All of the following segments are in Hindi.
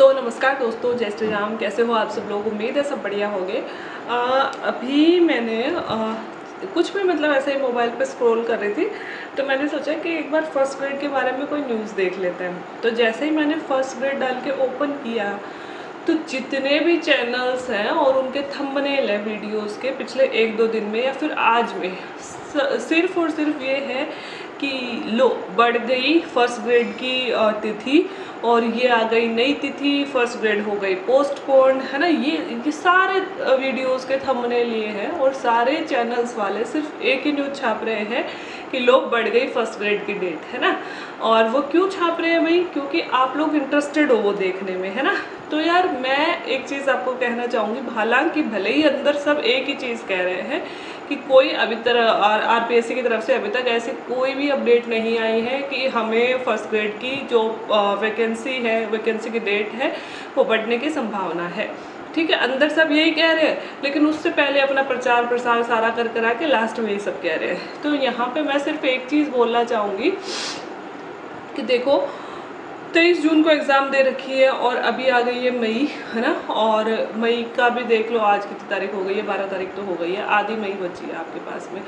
तो नमस्कार दोस्तों, जय श्री राम। कैसे हो आप सब लोग? उम्मीद है सब बढ़िया होंगे। अभी मैंने कुछ भी मतलब ऐसे ही मोबाइल पे स्क्रॉल कर रही थी, तो मैंने सोचा कि एक बार फर्स्ट ग्रेड के बारे में कोई न्यूज़ देख लेते हैं। तो जैसे ही मैंने फर्स्ट ग्रेड डाल के ओपन किया, तो जितने भी चैनल्स हैं और उनके थंबनेल है वीडियोस के पिछले 1-2 दिन में या फिर आज में, सिर्फ और सिर्फ ये है कि लो बढ़ गई फर्स्ट ग्रेड की तिथि, और ये आ गई नई तिथि, फर्स्ट ग्रेड हो गई पोस्टपोन, है ना। ये सारे वीडियोस के थंबनेल ये है, और सारे चैनल्स वाले सिर्फ एक ही न्यूज़ छाप रहे हैं कि लो बढ़ गई फर्स्ट ग्रेड की डेट, है ना। और वो क्यों छाप रहे हैं भाई? क्योंकि आप लोग इंटरेस्टेड हो वो देखने में, है ना। तो यार मैं एक चीज़ आपको कहना चाहूँगी, हालांकि भले ही अंदर सब एक ही चीज़ कह रहे हैं कि कोई अभी तक आरपीएससी की तरफ से अभी तक ऐसी कोई भी अपडेट नहीं आई है कि हमें फर्स्ट ग्रेड की जो वैकेंसी की डेट है वो बढ़ने की संभावना है। ठीक है, अंदर सब यही कह रहे हैं, लेकिन उससे पहले अपना प्रचार प्रसार सारा कर करा के लास्ट में यही सब कह रहे हैं। तो यहाँ पे मैं सिर्फ एक चीज़ बोलना चाहूँगी कि देखो, 23 जून को एग्ज़ाम दे रखी है और अभी आ गई है मई, है ना। और मई का भी देख लो, आज कितनी तारीख हो गई है, 12 तारीख तो हो गई है, आधी मई बची है आपके पास में।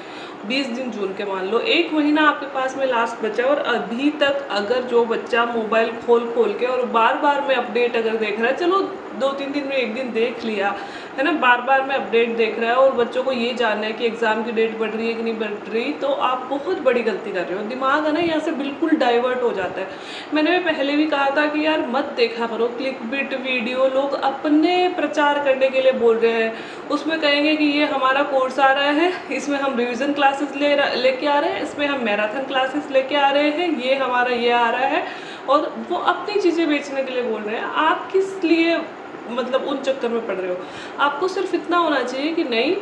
20 दिन जून के मान लो, 1 महीना आपके पास में लास्ट बचा। और अभी तक अगर जो बच्चा मोबाइल खोल के और बार बार में अपडेट अगर देख रहा है, चलो 2-3 दिन में एक दिन देख लिया, है ना, बार बार में अपडेट देख रहा है और बच्चों को ये जानना है कि एग्ज़ाम की डेट बढ़ रही है कि नहीं बढ़ रही, तो आप बहुत बड़ी गलती कर रहे हो। दिमाग है ना यहाँ से बिल्कुल डाइवर्ट हो जाता है। मैंने पहले भी कहा था कि यार मत देखा करो क्लिक बिट वीडियो, लोग अपने प्रचार करने के लिए बोल रहे हैं। उसमें कहेंगे कि ये हमारा कोर्स आ रहा है, इसमें हम रिविज़न क्लासेस लेके आ रहे हैं, इसमें हम मैराथन क्लासेस लेके आ रहे हैं, ये हमारा ये आ रहा है, और वो अपनी चीज़ें बेचने के लिए बोल रहे हैं। आप किस लिए मतलब उन चक्कर में पड़ रहे हो? आपको सिर्फ इतना होना चाहिए कि नहीं,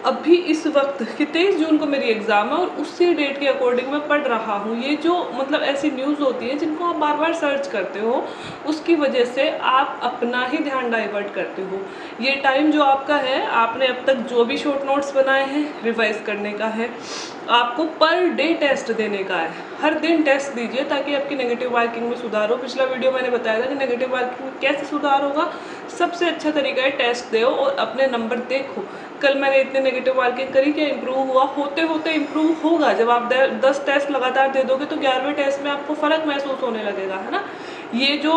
अभी इस वक्त कि 23 जून को मेरी एग्ज़ाम है और उसी डेट के अकॉर्डिंग मैं पढ़ रहा हूँ। ये जो मतलब ऐसी न्यूज़ होती है जिनको आप बार बार सर्च करते हो, उसकी वजह से आप अपना ही ध्यान डाइवर्ट करते हो। ये टाइम जो आपका है, आपने अब तक जो भी शॉर्ट नोट्स बनाए हैं रिवाइज करने का है, आपको पर डे टेस्ट देने का है। हर दिन टेस्ट दीजिए ताकि आपकी नेगेटिव मार्किंग में सुधार हो। पिछला वीडियो मैंने बताया था कि नेगेटिव मार्किंग में कैसे सुधार होगा। सबसे अच्छा तरीका है टेस्ट दो और अपने नंबर देखो। कल मैंने इतने नेगेटिव मार्किंग करी, क्या इंप्रूव हुआ? होते होते इंप्रूव होगा। जब आप 10 टेस्ट लगातार दे दोगे तो 11वें टेस्ट में आपको फ़र्क महसूस होने लगेगा, है ना। ये जो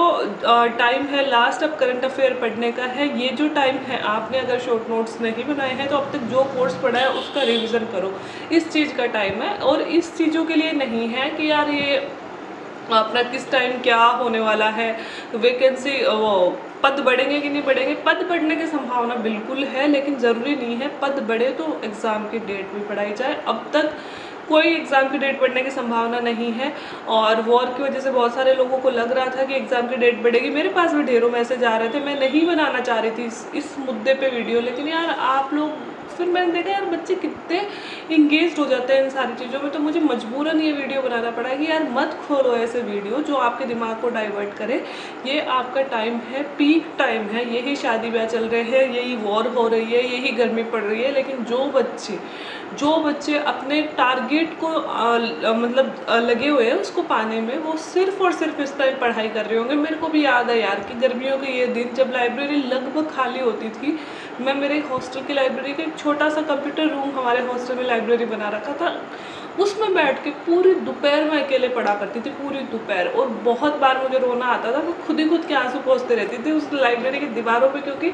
टाइम है लास्ट अब करंट अफेयर पढ़ने का है, ये जो टाइम है, आपने अगर शॉर्ट नोट्स नहीं बनाए हैं तो अब तक जो कोर्स पढ़ा है उसका रिवीजन करो। इस चीज़ का टाइम है, और इस चीज़ों के लिए नहीं है कि यार ये अपना किस टाइम क्या होने वाला है, वैकेंसी वो पद बढ़ेंगे कि नहीं बढ़ेंगे। पद बढ़ने की संभावना बिल्कुल है, लेकिन ज़रूरी नहीं है पद बढ़े तो एग्ज़ाम की डेट भी बढ़ाई जाए। अब तक कोई एग्ज़ाम की डेट बढ़ने की संभावना नहीं है, और वॉर की वजह से बहुत सारे लोगों को लग रहा था कि एग्ज़ाम की डेट बढ़ेगी। मेरे पास भी ढेरों मैसेज आ रहे थे। मैं नहीं बनाना चाह रही थी इस मुद्दे पे वीडियो, लेकिन यार आप लोग, फिर मैंने देखा यार बच्चे कितने इंगेज्ड हो जाते हैं इन सारी चीज़ों में, तो मुझे मजबूरन ये वीडियो बनाना पड़ा कि यार मत खोलो ऐसे वीडियो जो आपके दिमाग को डाइवर्ट करे। ये आपका टाइम है, पीक टाइम है, यही शादी ब्याह चल रहे हैं, यही वॉर हो रही है, यही गर्मी पड़ रही है, लेकिन जो बच्चे अपने टारगेट को मतलब लगे हुए हैं उसको पाने में, वो सिर्फ और सिर्फ इस टाइम पढ़ाई कर रहे होंगे। मेरे को भी याद है यार कि गर्मियों के ये दिन जब लाइब्रेरी लगभग खाली होती थी, मैं मेरे हॉस्टल की लाइब्रेरी का एक छोटा सा कंप्यूटर रूम हमारे हॉस्टल में लाइब्रेरी बना रखा था, उसमें बैठ के पूरी दोपहर में अकेले पढ़ा करती थी, पूरी दोपहर। और बहुत बार मुझे रोना आता था, मैं खुद के आंसू पोंछते रहती थी उस लाइब्रेरी की दीवारों पे, क्योंकि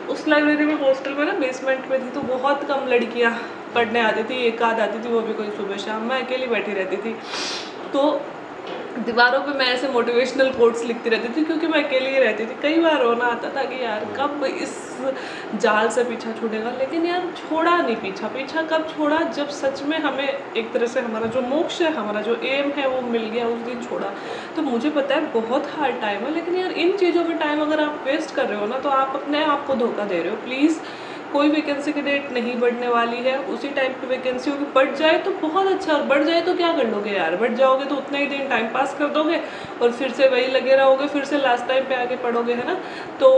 उस लाइब्रेरी में हॉस्टल में ना बेसमेंट में थी, तो बहुत कम लड़कियां पढ़ने आती थी, एक आध आती थी, वो भी कोई सुबह शाम। मैं अकेली बैठी रहती थी, तो दीवारों पे मैं ऐसे मोटिवेशनल कोट्स लिखती रहती थी, क्योंकि मैं अकेली ही रहती थी। कई बार रोना आता था कि यार कब इस जाल से पीछा छूटेगा, लेकिन यार छोड़ा नहीं पीछा कब छोड़ा? जब सच में हमें एक तरह से हमारा जो मोक्ष है, हमारा जो एम है वो मिल गया, उस दिन छोड़ा। तो मुझे पता है बहुत हार्ड टाइम है, लेकिन यार इन चीज़ों में टाइम अगर आप वेस्ट कर रहे हो ना, तो आप अपने आप को धोखा दे रहे हो। प्लीज़, कोई वैकेंसी की डेट नहीं बढ़ने वाली है, उसी टाइम पे वैकेंसी होगी। बढ़ जाए तो बहुत अच्छा, बढ़ जाए तो क्या कर लोगे यार? बढ़ जाओगे तो उतना ही दिन टाइम पास कर दोगे और फिर से वही लगे रहोगे, फिर से लास्ट टाइम पे आके पढ़ोगे, है ना। तो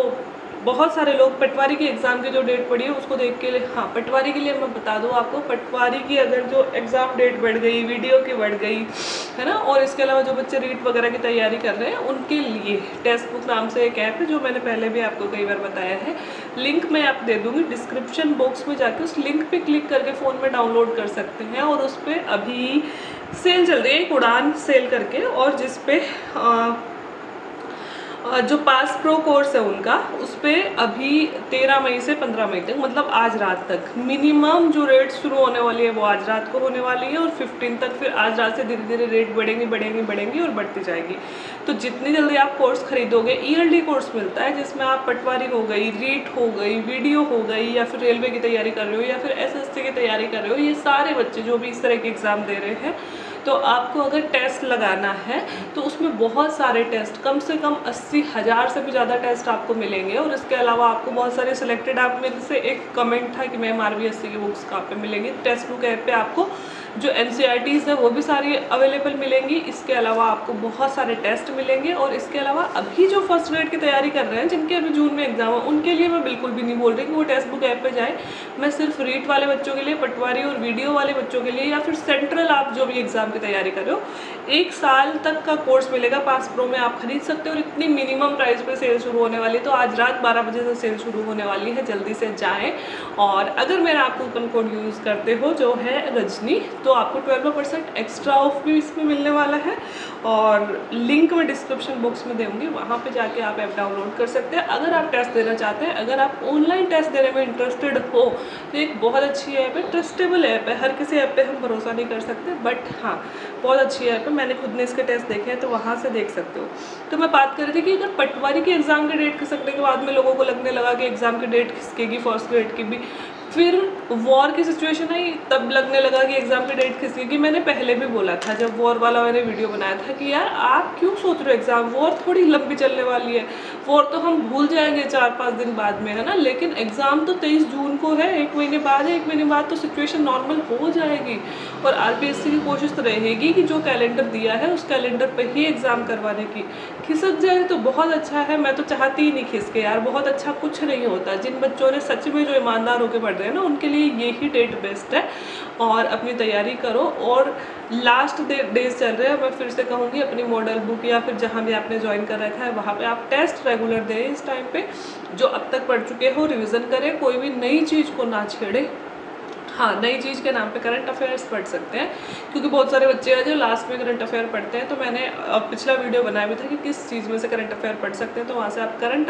बहुत सारे लोग पटवारी के एग्ज़ाम की जो डेट पड़ी है उसको देख के, हाँ पटवारी के लिए मैं बता दूँ आपको, पटवारी की अगर जो एग्ज़ाम डेट बढ़ गई, वीडियो की बढ़ गई है ना, और इसके अलावा जो बच्चे रीट वगैरह की तैयारी कर रहे हैं उनके लिए टेस्ट बुक नाम से एक ऐप है जो मैंने पहले भी आपको कई बार बताया है। लिंक मैं आप दे दूँगी डिस्क्रिप्शन बॉक्स में, जाके उस लिंक पे क्लिक करके फ़ोन में डाउनलोड कर सकते हैं। और उस पर अभी सेल चल रही है, एक उड़ान सेल करके, और जिस पे जो पास प्रो कोर्स है उनका, उस पर अभी 13 मई से 15 मई तक, मतलब आज रात तक मिनिमम जो रेट शुरू होने वाली है वो आज रात को होने वाली है, और 15 तक फिर आज रात से धीरे धीरे रेट बढ़ेंगी बढ़ेंगी बढ़ेंगी और बढ़ती जाएगी। तो जितनी जल्दी आप कोर्स खरीदोगे, ELD कोर्स मिलता है जिसमें आप पटवारी हो गई, रीट हो गई, वीडियो हो गई, या फिर रेलवे की तैयारी कर रहे हो, या फिर SSC की तैयारी कर रहे हो, ये सारे बच्चे जो भी इस तरह के एग्ज़ाम दे रहे हैं, तो आपको अगर टेस्ट लगाना है तो उसमें बहुत सारे टेस्ट, कम से कम 80,000 से भी ज़्यादा टेस्ट आपको मिलेंगे। और इसके अलावा आपको बहुत सारे सिलेक्टेड ऐप में से एक कमेंट था कि मैम RBSC की बुक्स कहाँ पे मिलेंगी, टेस्ट बुक ऐप पे आपको जो NCERTs है वो भी सारी अवेलेबल मिलेंगी। इसके अलावा आपको बहुत सारे टेस्ट मिलेंगे। और इसके अलावा अभी जो फर्स्ट ग्रेड की तैयारी कर रहे हैं, जिनके अभी जून में एग्जाम है, उनके लिए मैं बिल्कुल भी नहीं बोल रही कि वो टेस्ट बुक ऐप पे जाए। मैं सिर्फ रीट वाले बच्चों के लिए, पटवारी और वीडियो वाले बच्चों के लिए, या फिर सेंट्रल आप जो भी एग्जाम की तैयारी कर रहे हो, 1 साल तक का कोर्स मिलेगा। पास प्रो में आप खरीद सकते हो और इतनी मिनिमम प्राइस पे सेल शुरू होने वाली है। तो आज रात 12 बजे से सेल शुरू होने वाली है, जल्दी से जाएं। और अगर मेरा आप कूपन कोड यूज़ करते हो जो है रजनी, तो आपको 12% एक्स्ट्रा ऑफ भी इसमें मिलने वाला है। और लिंक मैं डिस्क्रिप्शन बॉक्स में दूँगी, वहाँ पे जाके आप ऐप डाउनलोड कर सकते हैं। अगर आप टेस्ट देना चाहते हैं, अगर आप ऑनलाइन टेस्ट देने में इंटरेस्टेड हो, तो एक बहुत अच्छी ऐप है, ट्रस्टेबल ऐप है। हर किसी ऐप पे हम भरोसा नहीं कर सकते, बट हाँ बहुत अच्छी ऐप है। मैंने खुद ने इसके टेस्ट देखे हैं, तो वहाँ से देख सकते हो। तो मैं बात कर रही थी कि अगर पटवारी के एग्ज़ाम की डेट खिसकने के बाद में लोगों को लगने लगा कि एग्ज़ाम की डेट खिसकेगी फर्स्ट ग्रेड की भी, फिर वॉर की सिचुएशन आई तब लगने लगा कि एग्ज़ाम की डेट खिसकेगी। मैंने पहले भी बोला था, जब वॉर वाला मैंने वीडियो बनाया था, कि यार आप क्यों सोच रहे हो एग्ज़ाम, वॉर थोड़ी लंबी चलने वाली है, वॉर तो हम भूल जाएंगे 4-5 दिन बाद में, है ना। लेकिन एग्ज़ाम तो 23 जून को है, 1 महीने बाद है, 1 महीने बाद तो सिचुएशन नॉर्मल हो जाएगी। और RBSC की कोशिश तो रहेगी कि जो कैलेंडर दिया है उस कैलेंडर पर ही एग्ज़ाम करवाने की। खिसक जाए तो बहुत अच्छा है, मैं तो चाहती ही नहीं खिसके यार, बहुत अच्छा कुछ नहीं होता। जिन बच्चों ने सच में जो ईमानदार होकर पढ़ रहे हैं ना, उनके लिए यही डेट बेस्ट है। और अपनी तैयारी करो। और लास्ट डेज चल रहे हैं, मैं फिर से कहूँगी, अपनी मॉडल बुक या फिर जहाँ भी आपने ज्वाइन कर रखा है वहाँ पे आप टेस्ट रेगुलर दें। इस टाइम पे जो अब तक पढ़ चुके हो रिवीजन करें, कोई भी नई चीज़ को ना छेड़े। हाँ, नई चीज़ के नाम पे करंट अफेयर्स पढ़ सकते हैं, क्योंकि बहुत सारे बच्चे हैं जो लास्ट में करंट अफेयर पढ़ते हैं। तो मैंने पिछला वीडियो बनाया भी था कि किस चीज़ में से करंट अफेयर पढ़ सकते हैं, तो वहाँ से आप करंट